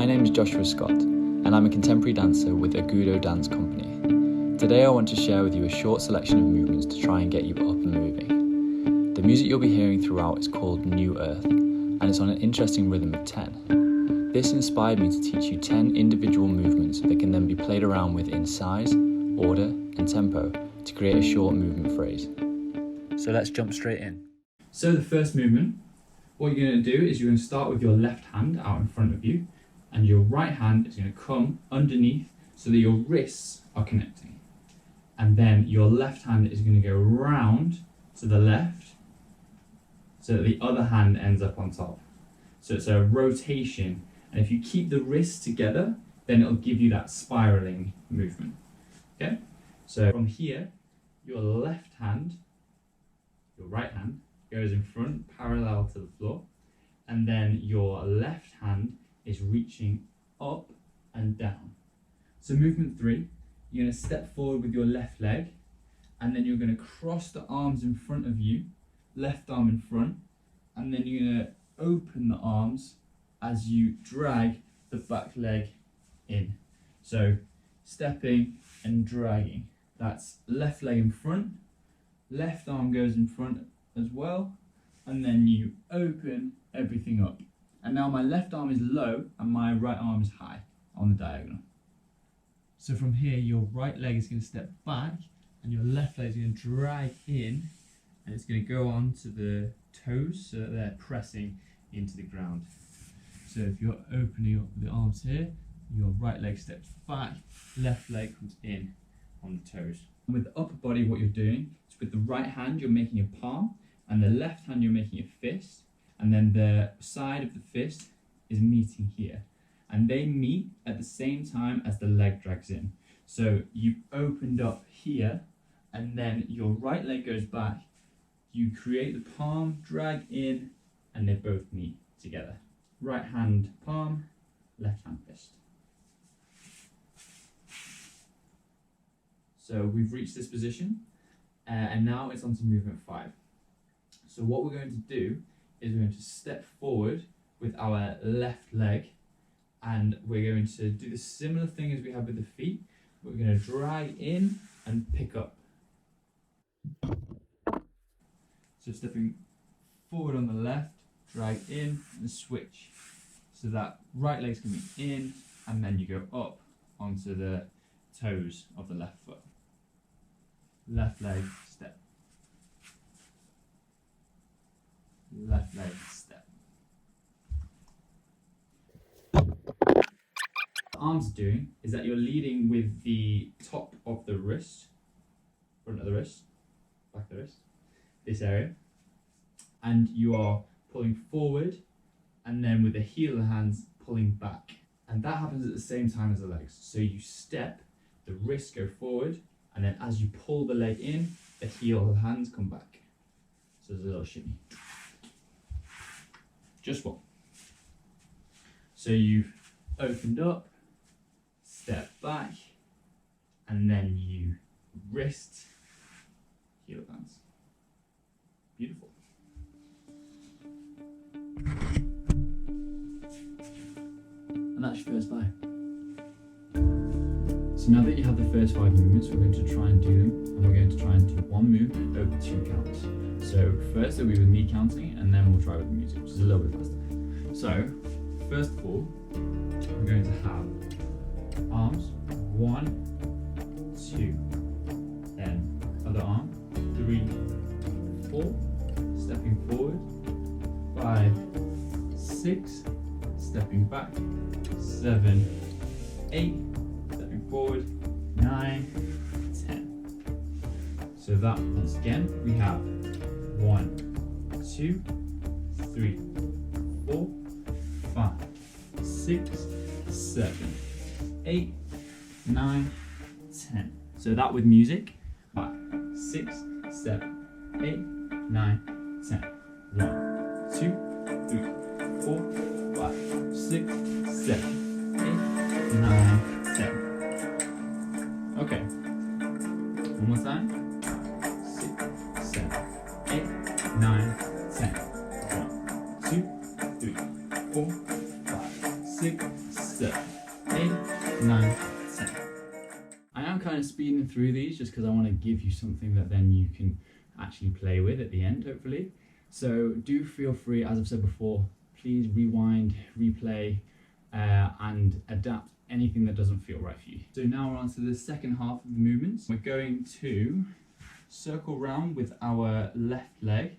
My name is Joshua Scott, and I'm a contemporary dancer with Agudo Dance Company. Today I want to share with you a short selection of movements to try and get you up and moving. The music you'll be hearing throughout is called New Earth, and it's on an interesting rhythm of 10. This inspired me to teach you 10 individual movements that can then be played around with in size, order, and tempo to create a short movement phrase. So let's jump straight in. So the first movement, what you're going to do is you're going to start with your left hand out in front of you, and your right hand is going to come underneath so that your wrists are connecting. And then your left hand is going to go round to the left so that the other hand ends up on top. So it's a rotation, and if you keep the wrists together, then it'll give you that spiraling movement. Okay? So from here, your left hand, your right hand, goes in front parallel to the floor, and then your left hand is reaching up and down. So movement 3, you're going to step forward with your left leg, and then you're going to cross the arms in front of you, left arm in front, and then you're going to open the arms as you drag the back leg in. So stepping and dragging. That's left leg in front, left arm goes in front as well, and then you open everything up. And now my left arm is low and my right arm is high on the diagonal. So from here, your right leg is going to step back and your left leg is going to drag in, and it's going to go on to the toes so that they're pressing into the ground. So if you're opening up the arms here, your right leg steps back, left leg comes in on the toes. And with the upper body, what you're doing is with the right hand, you're making a palm, and the left hand, you're making a fist. And then the side of the fist is meeting here. And they meet at the same time as the leg drags in. So you opened up here, and then your right leg goes back. You create the palm, drag in, and they both meet together. Right hand palm, left hand fist. So we've reached this position, and now it's on to movement 5. So what we're going to do is we're going to step forward with our left leg, and we're going to do the similar thing as we have with the feet. We're going to drag in and pick up. So stepping forward on the left, drag in and switch. So that right leg's going to be in, and then you go up onto the toes of the left foot. Left leg, step. Left leg, step. What the arms are doing is that you're leading with the top of the wrist, front of the wrist, back of the wrist, this area, and you are pulling forward, and then with the heel of the hands pulling back. And that happens at the same time as the legs. So you step, the wrists go forward, and then as you pull the leg in, the heel of the hands come back. So there's a little shimmy. Just one. So you've opened up, step back, and then you wrist, heel of hands. Beautiful. And that's your first 5. So now that you have the first 5 movements, we're going to try and do them, and we're going to try and do one movement over 2 counts. So first it'll be with me counting, and then we'll try with the music, which is a little bit faster. So first of all, we're going to have arms 1, 2, then other arm 3, 4, stepping forward, 5, 6, stepping back, 7, 8, stepping forward, 9, 10. So that, once again, we have 1, 2, 3, 4, 5, 6, 7, 8, 9, 10. So that with music, 5, 6, 7, 8, 9, 10. 1, 2, 3, 4, 5, 6, 7, 8, 9, 10. Okay. One more time. 6, 7, 8, 9, 10. 1, 2, 3, 4, 5, 6, 7, 8, 9, 10. I am kind of speeding through these just because I want to give you something that then you can actually play with at the end, hopefully. So do feel free, as I've said before, please rewind, replay, and adapt anything that doesn't feel right for you. So now we're on to the second half of the movements. We're going to circle round with our left leg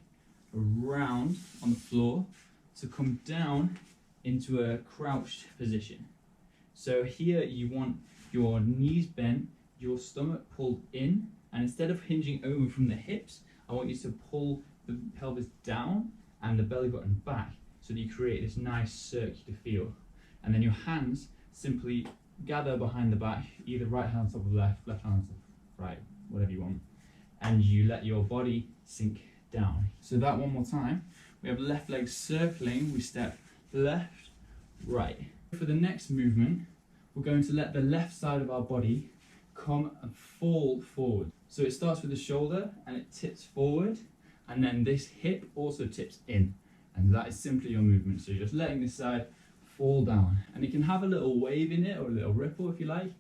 around on the floor to come down into a crouched position. So here you want your knees bent, your stomach pulled in, and instead of hinging over from the hips, I want you to pull the pelvis down and the belly button back so that you create this nice circular feel. And then your hands simply gather behind the back, either right hand on top of left, left hand on top of right, whatever you want. And you let your body sink down. So that one more time. We have left leg circling, we step left, right. For the next movement, we're going to let the left side of our body come and fall forward. So it starts with the shoulder and it tips forward, and then this hip also tips in. And that is simply your movement. So you're just letting this side fall down. And it can have a little wave in it or a little ripple if you like.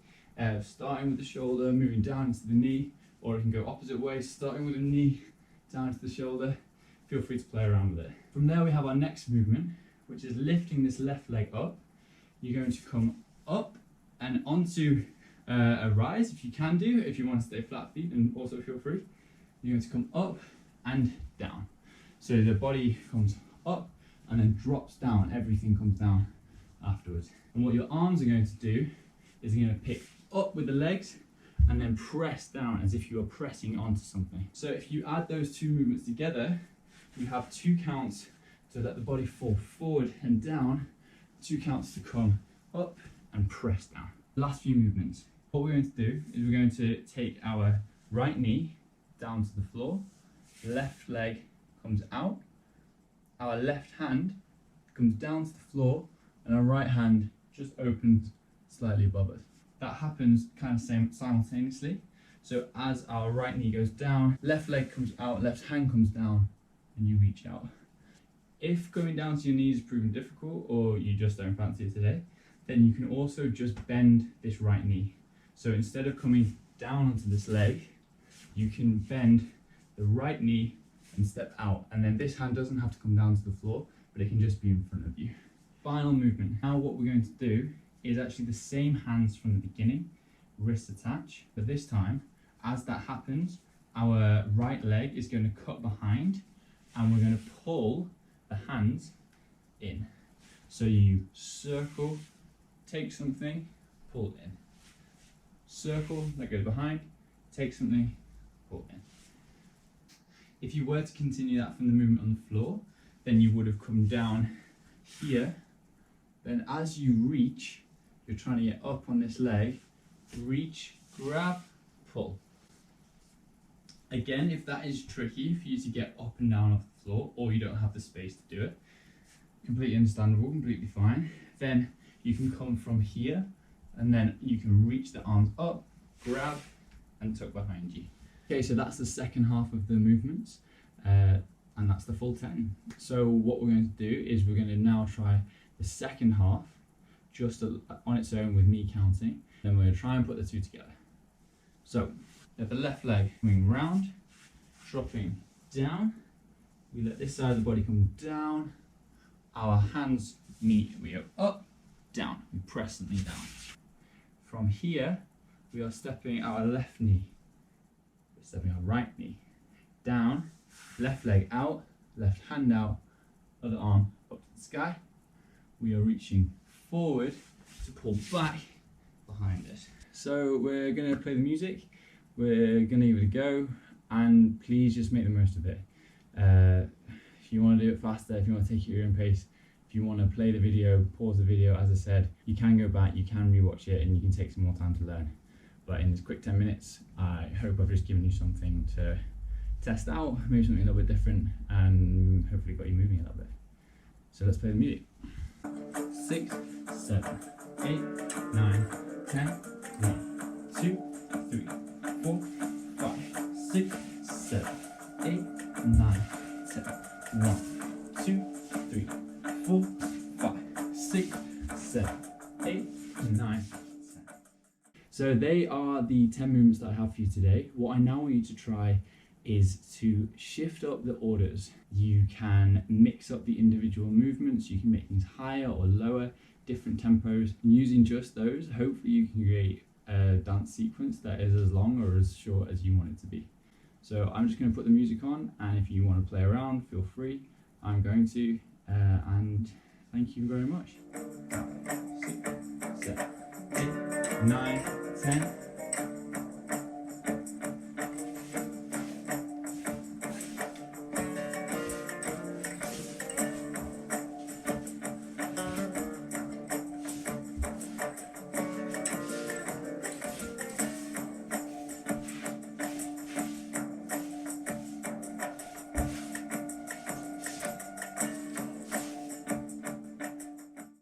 Starting with the shoulder, moving down into the knee, or it can go opposite way, starting with the knee, down to the shoulder. Feel free to play around with it. From there we have our next movement, which is lifting this left leg up. You're going to come up and onto a rise if you can do, if you want to stay flat feet, and also feel free. You're going to come up and down. So the body comes up and then drops down, everything comes down afterwards. And what your arms are going to do is you're going to pick up with the legs and then press down as if you are pressing onto something. So if you add those two movements together, you have 2 counts to let the body fall forward and down, 2 counts to come up and press down. Last few movements. What we're going to do is we're going to take our right knee down to the floor, left leg comes out, our left hand comes down to the floor, and our right hand just opens slightly above us. That happens kind of simultaneously. So as our right knee goes down, left leg comes out, left hand comes down, and you reach out. If going down to your knees is proving difficult, or you just don't fancy it today, then you can also just bend this right knee. So instead of coming down onto this leg, you can bend the right knee and step out. And then this hand doesn't have to come down to the floor, but it can just be in front of you. Final movement. Now what we're going to do is actually the same hands from the beginning, wrists attached, but this time, as that happens, our right leg is going to cut behind and we're going to pull the hands in. So you circle, take something, pull in. Circle, that goes behind, take something, pull in. If you were to continue that from the movement on the floor, then you would have come down here. Then as you reach, you're trying to get up on this leg, reach, grab, pull. Again, if that is tricky for you to get up and down off the floor, or you don't have the space to do it, completely understandable, completely fine, then you can come from here and then you can reach the arms up, grab, and tuck behind you. Okay, so that's the second half of the movements, and that's the full 10. So what we're going to do is we're going to now try the second half just on its own with me counting. Then we're going to try and put the two together. So let the left leg coming round, dropping down. We let this side of the body come down. Our hands meet. We go up, down. We press something down. From here, we are stepping our left knee. We're stepping our right knee down. Left leg out, left hand out, other arm up to the sky. We are reaching forward to pull back behind us. So we're going to play the music. We're going to give it a go, and please just make the most of it. If you want to do it faster, if you want to take it at your own pace, if you want to play the video, pause the video, as I said, you can go back, you can rewatch it, and you can take some more time to learn. But in this quick 10 minutes, I hope I've just given you something to test out, maybe something a little bit different, and hopefully got you moving a little bit. So let's play the music. 6, 7, 8, 9, 10, 1, 2, 3, 4, 5, 6, 7, 8, 9, 10, 1, 2, 3, 4, 5, 6, 7, 8, 9, 10. So they are the 10 movements that I have for you today. What I now want you to try is to shift up the orders. You can mix up the individual movements, you can make things higher or lower, different tempos, and using just those, hopefully you can create a dance sequence that is as long or as short as you want it to be. So I'm just going to put the music on, and if you want to play around, feel free. I'm going to, and thank you very much. 5, 6, 7, 8, 9, 10.